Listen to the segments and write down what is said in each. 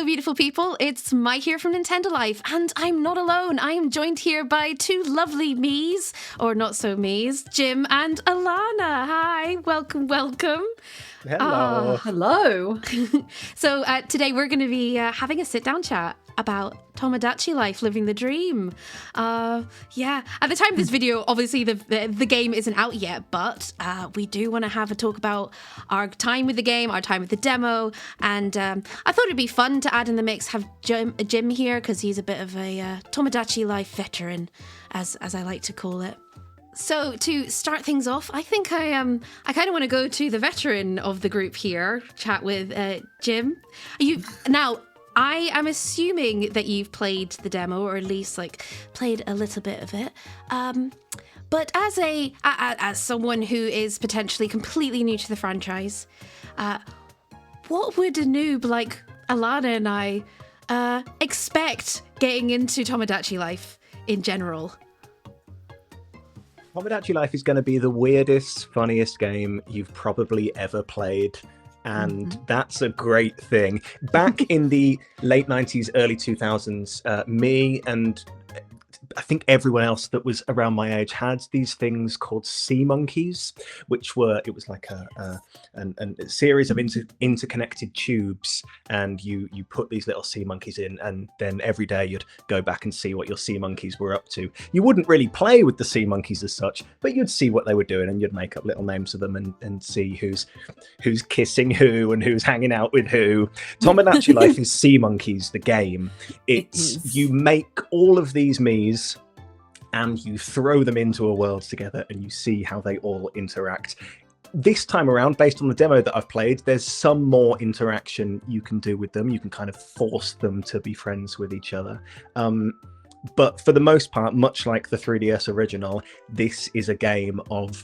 Hello, beautiful people. It's Mai here from Nintendo Life, and I'm not alone. I am joined here by two lovely Miis, or not so Miis, Jim and Alana. Hi, welcome. Hello. Hello. So today we're going to be having a sit-down chat about Tomodachi Life, living the dream. At the time of this video, obviously the game isn't out yet, but we do want to have a talk about our time with the game, our time with the demo, and I thought it'd be fun to add in the mix, have Jim here, because he's a bit of a Tomodachi Life veteran, as I like to call it. So to start things off, I think I kind of want to go to the veteran of the group here, chat with Jim. I am assuming that you've played the demo, or at least played a little bit of it. But as someone who is potentially completely new to the franchise, what would a noob like Alana and I expect getting into Tomodachi Life in general? Tomodachi Life is going to be the weirdest, funniest game you've probably ever played. And that's a great thing. Back in the late 90s, early 2000s, me and I think everyone else that was around my age had these things called sea monkeys, it was like a series of interconnected tubes, and you put these little sea monkeys in, and then every day you'd go back and see what your sea monkeys were up to. You wouldn't really play with the sea monkeys as such, but you'd see what they were doing, and you'd make up little names of them and see who's kissing who and who's hanging out with who. Tomodachi Life is Sea Monkeys, the game. You make all of these Miis, and you throw them into a world together, and you see how they all interact. This time around, based on the demo that I've played, there's some more interaction you can do with them. You can kind of force them to be friends with each other. But for the most part, much like the 3DS original, this is a game of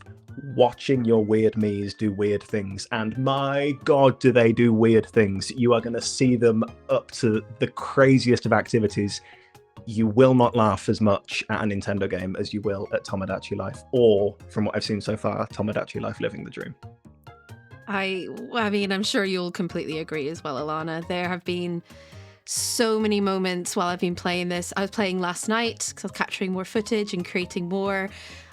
watching your weird Miis do weird things, and my god, do they do weird things. You are going to see them up to the craziest of activities. You will not laugh as much at a Nintendo game as you will at Tomodachi Life, or, from what I've seen so far, Tomodachi Life Living the Dream. I mean, I'm sure you'll completely agree as well, Alana. There have been so many moments while I've been playing this. I was playing last night because I was capturing more footage and creating more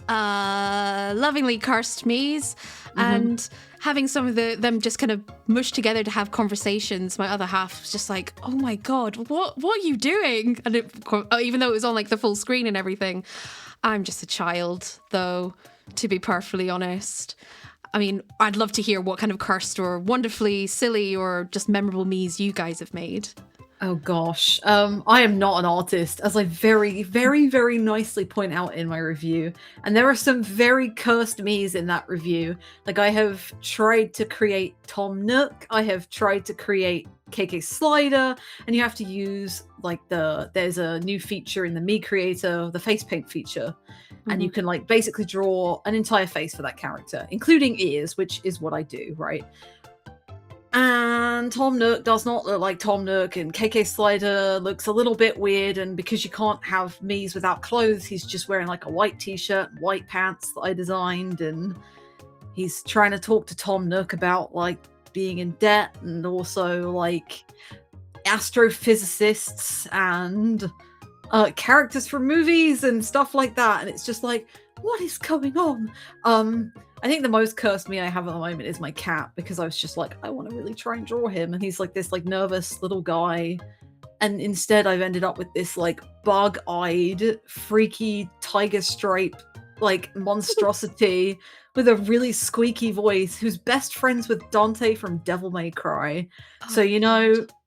lovingly cursed Miis, and having some of them just kind of mushed together to have conversations. My other half was just like, oh my god, what are you doing? And even though it was on the full screen and everything, I'm just a child, though, to be perfectly honest. I mean, I'd love to hear what kind of cursed or wonderfully silly or just memorable Miis you guys have made. Oh gosh, I am not an artist, as I very, very, very nicely point out in my review. And there are some very cursed Miis in that review. I have tried to create Tom Nook, I have tried to create KK Slider, and you have to use there's a new feature in the Mii Creator, the face paint feature. And you can basically draw an entire face for that character, including ears, which is what I do, right? And Tom Nook does not look like Tom Nook, and KK Slider looks a little bit weird, and because you can't have Miis without clothes, he's just wearing a white t-shirt, white pants that I designed, and he's trying to talk to Tom Nook about being in debt, and also astrophysicists and characters from movies and stuff like that, and it's just what is going on? I think the most cursed Mii I have at the moment is my cat, because I was just I want to really try and draw him, and he's this nervous little guy, and instead I've ended up with this bug-eyed, freaky tiger stripe monstrosity with a really squeaky voice who's best friends with Dante from Devil May Cry. So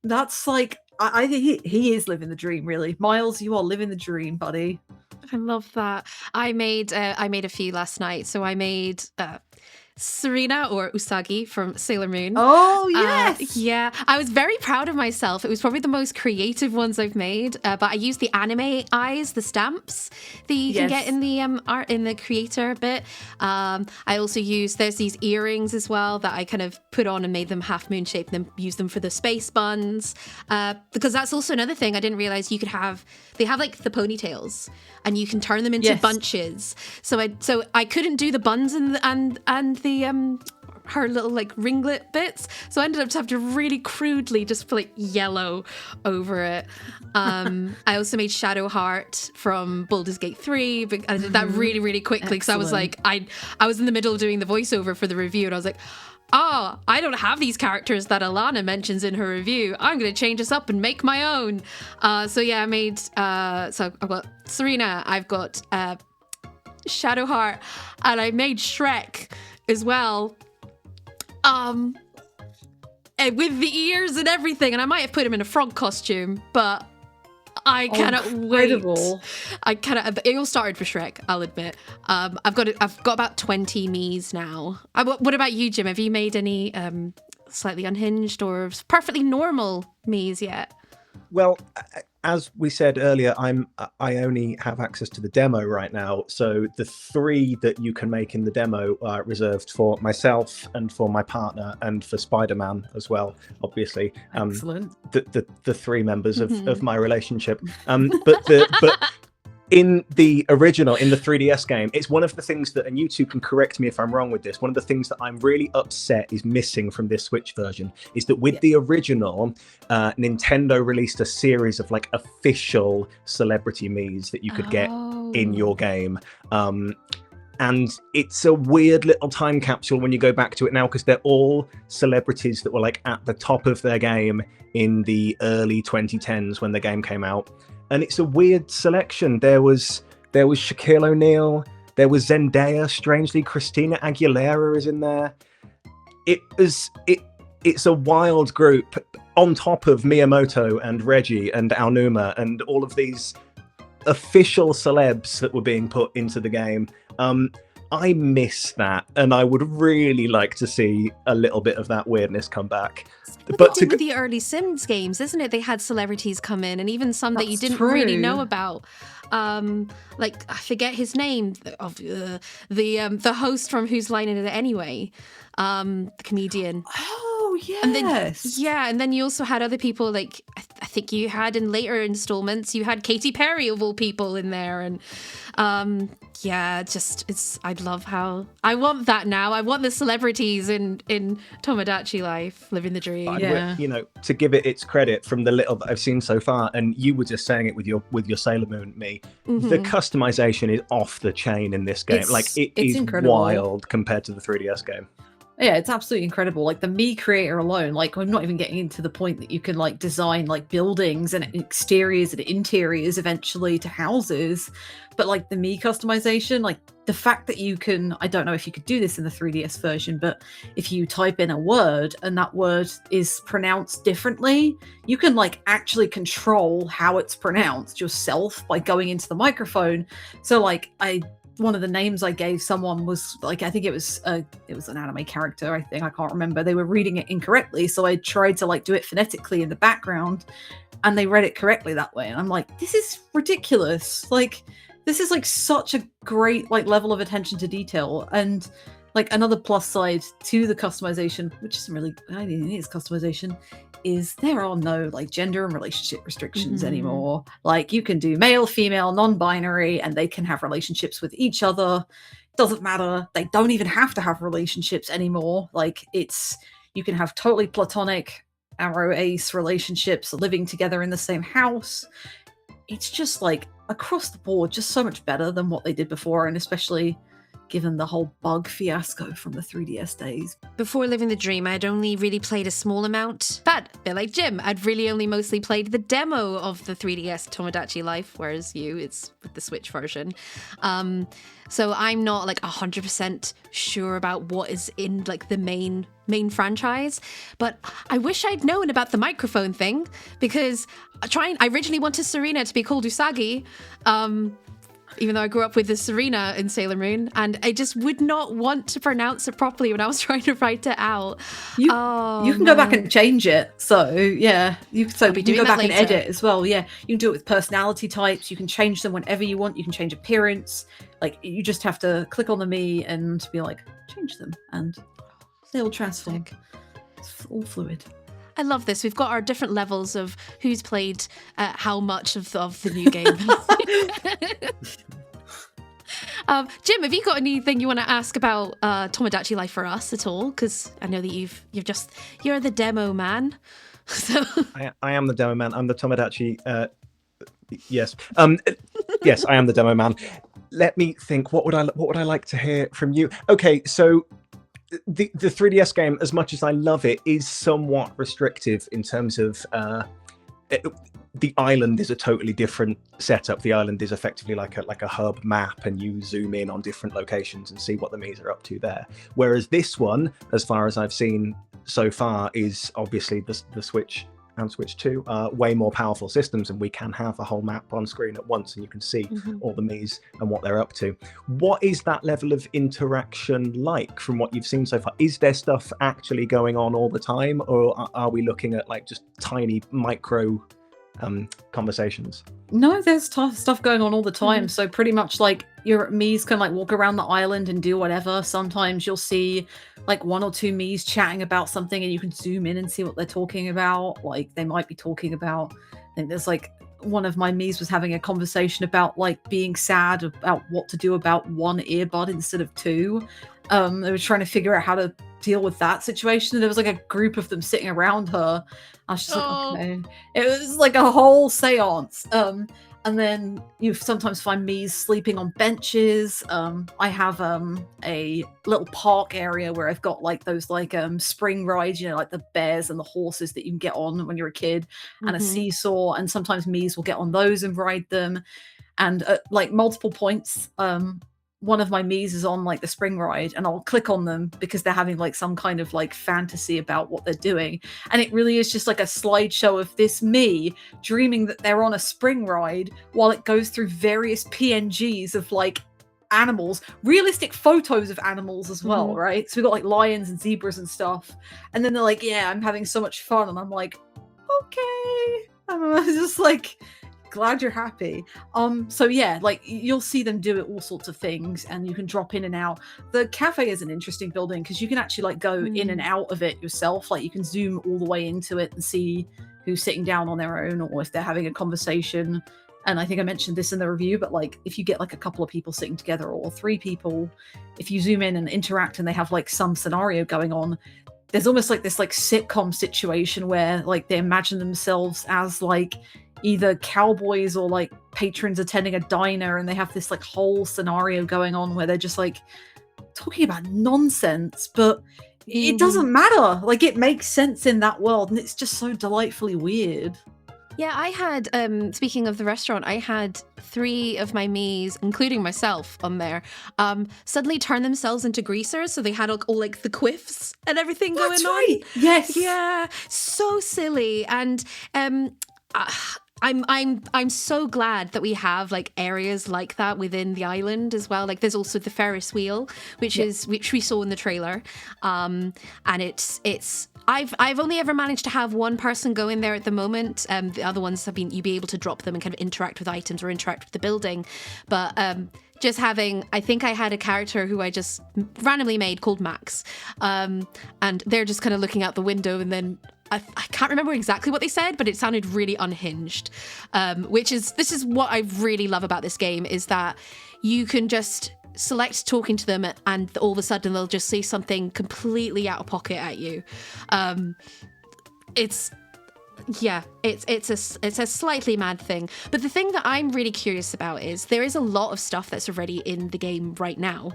that's I think he is living the dream, really. Miles, you are living the dream, buddy. I love that. I made a few last night. So I made Serena, or Usagi, from Sailor Moon. Oh, yes! Yeah, I was very proud of myself. It was probably the most creative ones I've made, but I used the anime eyes, the stamps that you can get in the art, in the creator bit. I also used, there's these earrings as well that I kind of put on and made them half moon shaped, and then use them for the space buns, because that's also another thing I didn't realize you could have. They have the ponytails, and you can turn them into bunches. So I couldn't do the buns and the her little like ringlet bits. So I ended up having to really crudely just put like yellow over it. I also made Shadowheart from Baldur's Gate 3, but I did that really, really quickly because I was like, I was in the middle of doing the voiceover for the review, and I was like, oh, I don't have these characters that Alana mentions in her review. I'm going to change this up and make my own. So yeah, I made, so I've got Serena, I've got Shadowheart, and I made Shrek as well. And with the ears and everything, and I might have put him in a frog costume, but I cannot wait. It all started for Shrek, I'll admit. I've got about 20 Miis now. What about you, Jim? Have you made any slightly unhinged or perfectly normal Miis yet? Well, as we said earlier, I only have access to the demo right now. So the 3 that you can make in the demo are reserved for myself and for my partner and for Spider-Man as well, obviously. Excellent. The 3 members of my relationship. But in the original, in the 3DS game, it's one of the things that, and you two can correct me if I'm wrong with this, one of the things that I'm really upset is missing from this Switch version is that with the original, Nintendo released a series of like official celebrity Miis that you could get in your game. And it's a weird little time capsule when you go back to it now, because they're all celebrities that were like at the top of their game in the early 2010s when the game came out. And it's a weird selection. There was Shaquille O'Neal, there was Zendaya, strangely Christina Aguilera is in there. It's a wild group on top of Miyamoto and Reggie and Aonuma and all of these official celebs that were being put into the game. I miss that, and I would really like to see a little bit of that weirdness come back. But with the early Sims games, isn't it? They had celebrities come in, and even some that you didn't really know about. Like I forget his name of the host from Whose Line Is It Anyway, the comedian. Oh yes. And then you also had other people like I think you had in later installments you had Katy Perry of all people in there, and I'd love how I want that now. I want the celebrities in Tomodachi Life, living the dream. You know, to give it its credit from the little that I've seen so far, and you were just saying it with your Sailor Moon me, the customization is off the chain in this game. It's is incredible. Wild compared to the 3DS game. Yeah, it's absolutely incredible. Like the Mii creator alone, like I'm not even getting into the point that you can like design like buildings and exteriors and interiors eventually to houses. But like the Mii customization, like the fact that you can, I don't know if you could do this in the 3DS version, but if you type in a word and that word is pronounced differently, you can like actually control how it's pronounced yourself by going into the microphone. So like one of the names I gave someone was like, I think it was an anime character. I can't remember. They were reading it incorrectly. So I tried to like do it phonetically in the background and they read it correctly that way. And I'm like, this is ridiculous. Like, this is like such a great like level of attention to detail. And like another plus side to the customization, which isn't really, I don't think it's customization, is there are no like gender and relationship restrictions anymore. Like you can do male, female, non-binary, and they can have relationships with each other. Doesn't matter. They don't even have to have relationships anymore. Like you can have totally platonic arrow ace relationships living together in the same house. It's just like across the board, just so much better than what they did before, and especially given the whole bug fiasco from the 3DS days. Before Living the Dream, I'd only really played a small amount. But a bit like Jim, I'd really only mostly played the demo of the 3DS Tomodachi Life, whereas it's with the Switch version. So I'm not like 100% sure about what is in like the main franchise, but I wish I'd known about the microphone thing, because I originally wanted Serena to be called Usagi, even though I grew up with the Serena in Sailor Moon, and I just would not want to pronounce it properly when I was trying to write it out. You can go back and change it. So yeah, you can go back and edit as well. Yeah, you can do it with personality types. You can change them whenever you want. You can change appearance. Like you just have to click on the Mii and be like, change them, and they'll transform. It's all fluid. I love this. We've got our different levels of who's played how much of the new game. Jim, have you got anything you want to ask about Tomodachi Life for us at all? Because I know that you're the demo man. So I am the demo man. I'm the Tomodachi. Yes. Yes, I am the demo man. Let me think. What would I like to hear from you? Okay, so the 3DS game, as much as I love it, is somewhat restrictive in terms of the island is a totally different setup. The island is effectively like a hub map, and you zoom in on different locations and see what the Miis are up to there. Whereas this one, as far as I've seen so far, is obviously the Switch and Switch 2 are way more powerful systems, and we can have a whole map on screen at once, and you can see all the Miis and what they're up to. What is that level of interaction like from what you've seen so far? Is there stuff actually going on all the time, or are we looking at like just tiny micro conversations? No, there's stuff going on all the time. So pretty much like your Miis can like walk around the island and do whatever. Sometimes you'll see like one or two Miis chatting about something, and you can zoom in and see what they're talking about. Like they might be talking about, I think there's like one of my Miis was having a conversation about like being sad about what to do about one earbud instead of two. They were trying to figure out how to deal with that situation. And there was like a group of them sitting around her. I was just like, okay. It was like a whole seance. And then you sometimes find Miis sleeping on benches. I have a little park area where I've got like those like spring rides, you know, like the bears and the horses that you can get on when you're a kid, and a seesaw. And sometimes Miis will get on those and ride them. And at like multiple points, one of my Miis is on like the spring ride, and I'll click on them because they're having like some kind of like fantasy about what they're doing. And it really is just like a slideshow of this Mii dreaming that they're on a spring ride while it goes through various PNGs of like animals, realistic photos of animals as well, right? So we've got like lions and zebras and stuff. And then they're like, yeah, I'm having so much fun. And I'm like, okay. I'm just like, glad you're happy. So yeah, like you'll see them do it all sorts of things, and you can drop in and out. The cafe is an interesting building because you can actually like go in and out of it yourself. Like you can zoom all the way into it and see who's sitting down on their own, or if they're having a conversation. And I think I mentioned this in the review, but like if you get like a couple of people sitting together, or three people, if you zoom in and interact and they have like some scenario going on, there's almost like this like sitcom situation where like they imagine themselves as like either cowboys or like patrons attending a diner, and they have this like whole scenario going on where they're just like talking about nonsense, but it doesn't matter. Like it makes sense in that world, and it's just so delightfully weird. Yeah, I had, speaking of the restaurant, I had 3 of my Miis, including myself on there, suddenly turn themselves into greasers. So they had all like the quiffs and everything going on. Yes. Yeah, so silly. And I'm so glad that we have like areas like that within the island as well. Like there's also the Ferris wheel, which we saw in the trailer, and it's I've only ever managed to have one person go in there at the moment. The other ones have been you'd be able to drop them and kind of interact with items or interact with the building, but just having, I think I had a character who I just randomly made called Max, and they're just kind of looking out the window, and then I can't remember exactly what they said, but it sounded really unhinged, this is what I really love about this game, is that you can just select talking to them, and all of a sudden they'll just say something completely out of pocket at you. It's a slightly mad thing. But the thing that I'm really curious about is there is a lot of stuff that's already in the game right now.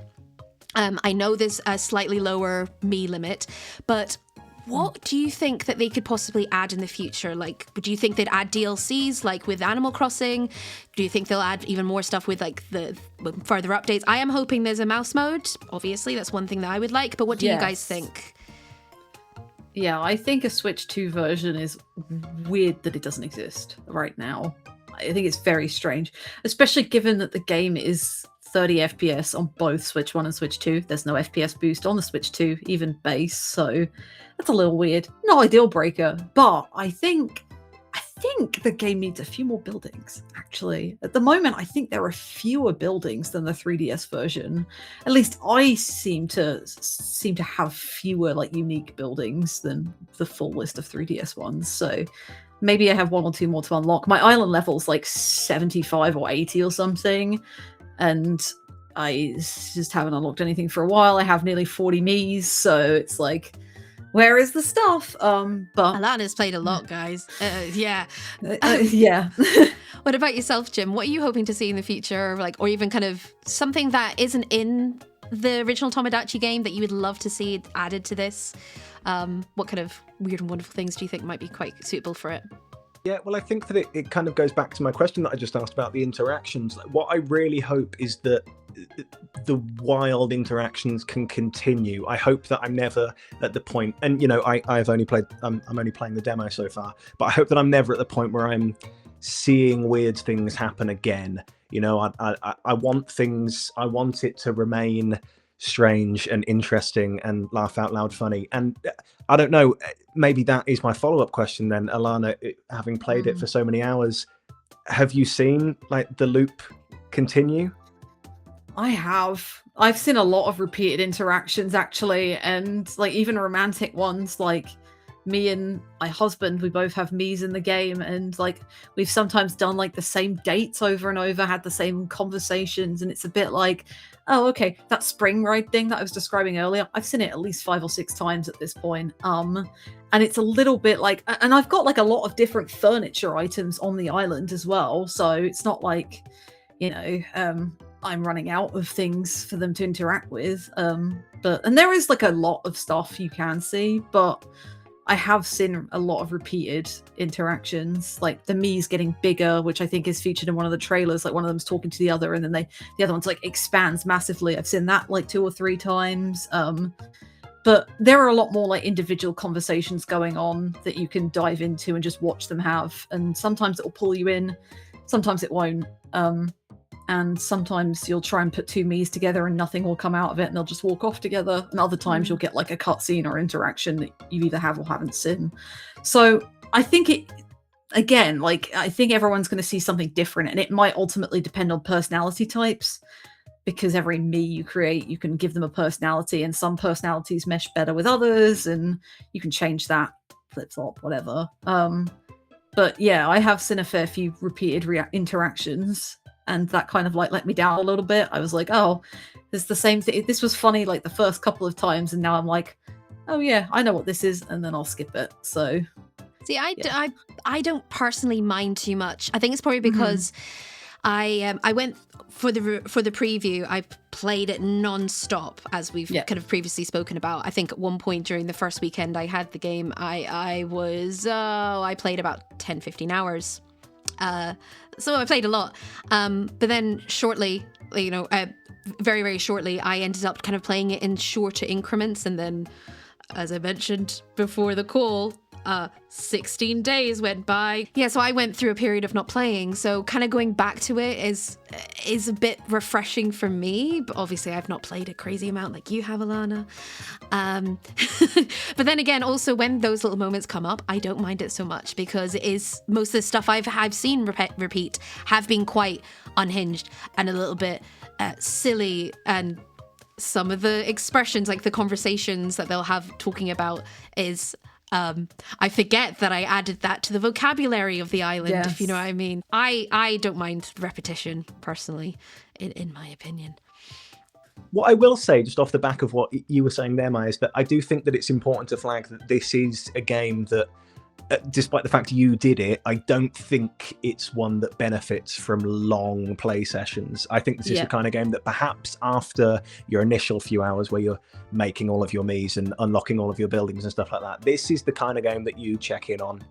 I know there's a slightly lower Mii limit, but what do you think that they could possibly add in the future? Like, do you think they'd add DLCs like with Animal Crossing? Do you think they'll add even more stuff with like the further updates? I am hoping there's a mouse mode. Obviously, that's one thing that I would like. But what do you guys think? Yeah, I think a Switch 2 version is weird that it doesn't exist right now. I think it's very strange, especially given that the game is 30 FPS on both Switch 1 and Switch 2. There's no FPS boost on the Switch 2, even base, so that's a little weird. Not a deal breaker, but I think the game needs a few more buildings, actually. At the moment, I think there are fewer buildings than the 3DS version. At least I seem to have fewer like unique buildings than the full list of 3DS ones, so maybe I have 1 or 2 more to unlock. My island level's like 75 or 80 or something, and I just haven't unlocked anything for a while. I have nearly 40 Miis, so it's like, where is the stuff? But Alana's played a lot, guys. Yeah. yeah. What about yourself, Jim? What are you hoping to see in the future, like, or even kind of something that isn't in the original Tomodachi game that you would love to see added to this? What kind of weird and wonderful things do you think might be quite suitable for it? Yeah, well, I think that it kind of goes back to my question that I just asked about the interactions. Like, what I really hope is that the wild interactions can continue. I hope that I'm never at the point, and I've only played, I'm only playing the demo so far, but I hope that I'm never at the point where I'm seeing weird things happen again. I want it to remain strange and interesting and laugh out loud funny. And I don't know, maybe that is my follow-up question then, Alana, having played it for so many hours, have you seen like the loop continue? I have. I've seen a lot of repeated interactions actually, and like even romantic ones. Like me and my husband, we both have Miis in the game, and like we've sometimes done like the same dates over and over, had the same conversations, and it's a bit like, oh, okay, that spring ride thing that I was describing earlier, I've seen it at least 5 or 6 times at this point. And it's a little bit like, and I've got like a lot of different furniture items on the island as well, so it's not like, I'm running out of things for them to interact with. And there is like a lot of stuff you can see, but I have seen a lot of repeated interactions, like the Miis getting bigger, which I think is featured in one of the trailers. Like one of them's talking to the other, and then the other one's like expands massively. I've seen that like 2 or 3 times. But there are a lot more like individual conversations going on that you can dive into and just watch them have. And sometimes it will pull you in, sometimes it won't. And sometimes you'll try and put 2 Miis together and nothing will come out of it and they'll just walk off together. And other times you'll get like a cutscene or interaction that you either have or haven't seen. So I think I think everyone's going to see something different, and it might ultimately depend on personality types, because every Mii you create, you can give them a personality, and some personalities mesh better with others, and you can change that, flip-flop, whatever. But yeah, I have seen a fair few repeated interactions, and that kind of like let me down a little bit. I was like, oh, it's the same thing. This was funny like the first couple of times, and now I'm like, oh yeah, I know what this is, and then I'll skip it. So see, I don't personally mind too much. I think it's probably because I went for the preview. I played it non-stop, as we've kind of previously spoken about. I think at one point during the first weekend I had the game, I played about 10-15 hours. So I played a lot. But then shortly, very, very shortly, I ended up kind of playing it in shorter increments. And then, as I mentioned before the call, 16 days went by. Yeah, so I went through a period of not playing. So kind of going back to it is a bit refreshing for me. But obviously I've not played a crazy amount like you have, Alana. But then again, also when those little moments come up, I don't mind it so much, because it is most of the stuff I've seen repeat have been quite unhinged and a little bit silly, and some of the expressions, like the conversations that they'll have talking about is I forget that I added that to the vocabulary of the island, if you know what I mean. I don't mind repetition, personally, in my opinion. What I will say, just off the back of what you were saying there, Maya, is that I do think that it's important to flag that this is a game that, despite the fact you did it, I don't think it's one that benefits from long play sessions. I think this is the kind of game that perhaps after your initial few hours where you're making all of your Miis and unlocking all of your buildings and stuff like that, this is the kind of game that you check in on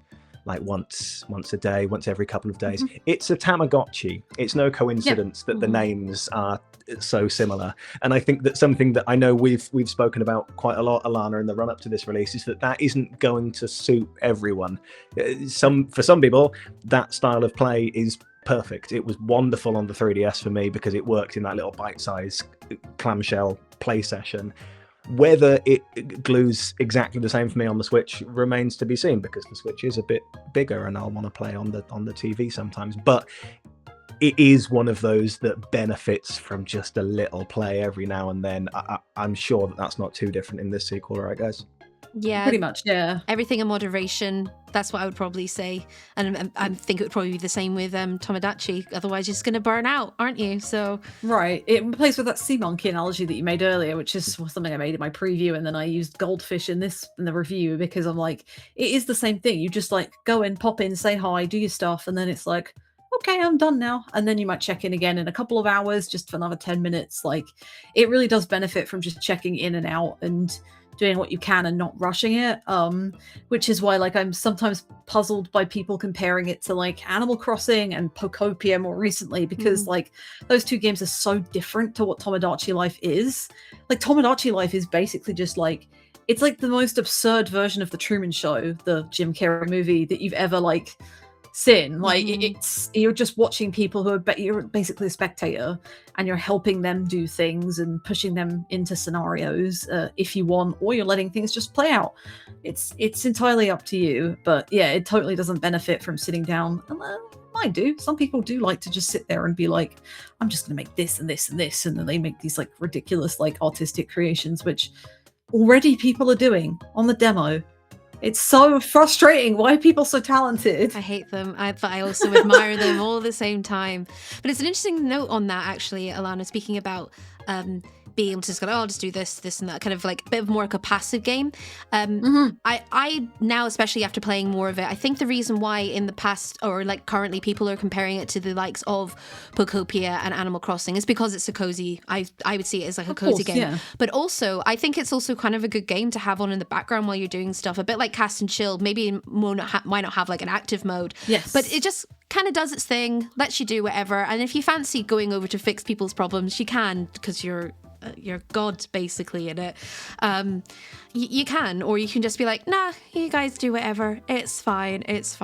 like once a day, once every couple of days. It's a Tamagotchi. It's no coincidence that the names are so similar. And I think that something that I know we've spoken about quite a lot, Alana, in the run-up to this release, is that isn't going to suit everyone. For some people, that style of play is perfect. It was wonderful on the 3DS for me because it worked in that little bite-sized clamshell play session. Whether it glues exactly the same for me on the Switch remains to be seen, because the Switch is a bit bigger and I'll want to play on the TV sometimes. But it is one of those that benefits from just a little play every now and then. I'm sure that that's not too different in this sequel, right, guys? Yeah, Pretty much, yeah. everything in moderation. That's what I would probably say. And I think it would probably be the same with Tomodachi. Otherwise, you're just going to burn out, aren't you? So Right. It plays with that sea monkey analogy that you made earlier, which is something I made in my preview, and then I used goldfish in the review, because I'm like, it is the same thing. You just like go in, pop in, say hi, do your stuff, and then it's like, okay, I'm done now. And then you might check in again in a couple of hours, just for another 10 minutes. Like, it really does benefit from just checking in and out and doing what you can and not rushing it. Which is why, like, I'm sometimes puzzled by people comparing it to like Animal Crossing and Pokopia more recently, because like those two games are so different to what Tomodachi Life is. Like, Tomodachi Life is basically just like, it's like the most absurd version of the Truman Show, the Jim Carrey movie, that you've ever like seen. Like, it's, you're just watching people who are you're basically a spectator, and you're helping them do things and pushing them into scenarios if you want, or you're letting things just play out. It's entirely up to you. But yeah, it totally doesn't benefit from sitting down. I do. Some people do like to just sit there and be like, I'm just going to make this and this and this, and then they make these like ridiculous like artistic creations, which already people are doing on the demo. It's so frustrating. Why are people so talented? I hate them, but I also admire them all at the same time. But it's an interesting note on that, actually, Alana, speaking about being able to just go, oh, I'll just do this and that, kind of like a bit of more like a passive game. I now, especially after playing more of it, I think the reason why in the past, or like currently, people are comparing it to the likes of Pokopia and Animal Crossing is because it's a cozy, I would see it as like a cozy game. Yeah. But also, I think it's also kind of a good game to have on in the background while you're doing stuff, a bit like Cast and Chill. Maybe it might not have like an active mode. Yes. But it just kind of does its thing, lets you do whatever. And if you fancy going over to fix people's problems, you can, because you're God basically in it. You can, or you can just be like, nah, you guys do whatever, it's fine. That's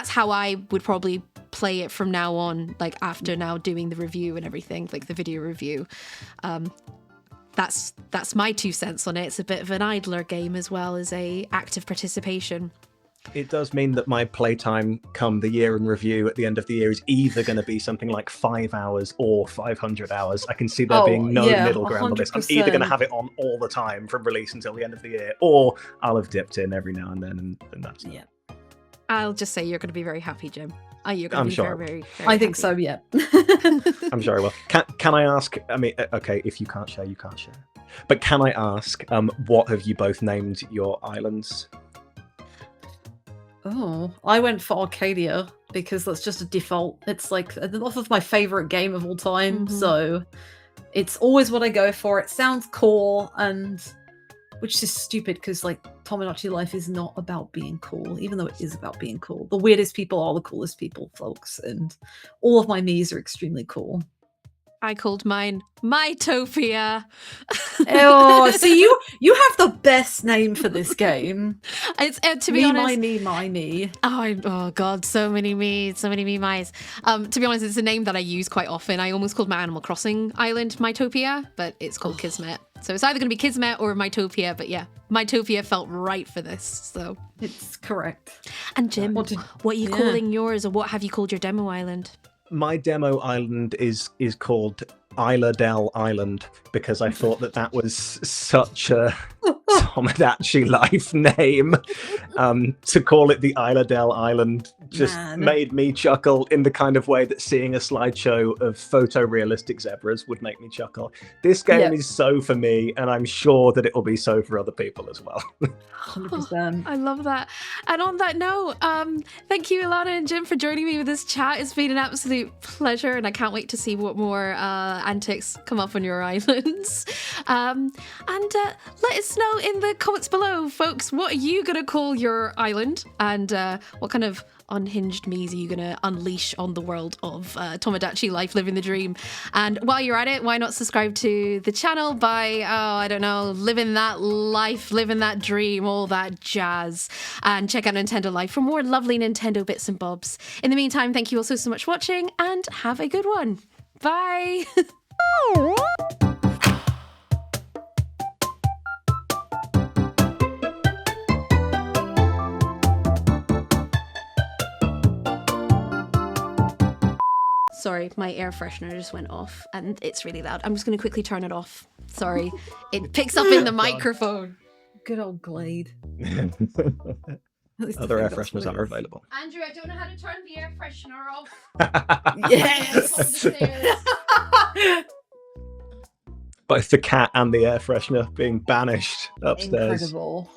how I would probably play it from now on, like after now doing the review and everything, like the video review. That's my 2 cents on it. It's a bit of an idler game as well as a active participation. It does mean that my playtime come the year in review at the end of the year is either going to be something like 5 hours or 500 hours. I can see there being no middle ground on this. I'm either going to have it on all the time from release until the end of the year, or I'll have dipped in every now and then, and that's it. Yeah. I'll just say you're going to be very happy, Jim. You're going to be sure. very, very I think happy. so, yeah. I'm sure I will. Can I ask, I mean, okay, if you can't share, you can't share. But can I ask, what have you both named your islands? Oh, I went for Arcadia because that's just a default. It's like that's my favorite game of all time, so it's always what I go for. It sounds cool, and which is stupid because like Tomodachi Life is not about being cool, even though it is about being cool. The weirdest people are the coolest people, folks, and all of my Miis are extremely cool. I called mine Mytopia. Oh, see, you have the best name for this game. It's to be honest, my me. Oh god, so many Miis. To be honest, it's a name that I use quite often. I almost called my Animal Crossing island Mytopia, but it's called Kismet. So it's either going to be Kismet or Mytopia. But yeah, Mytopia felt right for this. So it's correct. And Jim, what are you calling yours, or what have you called your demo island? My demo island is called Isla del Island because I thought that was such a Tomodachi Life name. To call it the Isla del Island just made me chuckle in the kind of way that seeing a slideshow of photorealistic zebras would make me chuckle. This game is so for me, and I'm sure that it will be so for other people as well. 100%. I love that. And on that note, thank you, Alana and Jim, for joining me with this chat. It's been an absolute pleasure, and I can't wait to see what more antics come up on your islands. And let us know in the comments below, folks, what are you going to call your island, and what kind of unhinged Miis are you going to unleash on the world of Tomodachi Life, living the dream? And while you're at it, why not subscribe to the channel by, I don't know, living that life, living that dream, all that jazz, and check out Nintendo Life for more lovely Nintendo bits and bobs. In the meantime, thank you all so much for watching, and have a good one. Bye. Sorry, my air freshener just went off and it's really loud. I'm just going to quickly turn it off. Sorry, it picks up in the God. microphone. Good old Glade. At least I Other air think that's fresheners what it are is. available. Andrew, I don't know how to turn the air freshener off. Yes. Both the cat and the air freshener being banished upstairs. Incredible.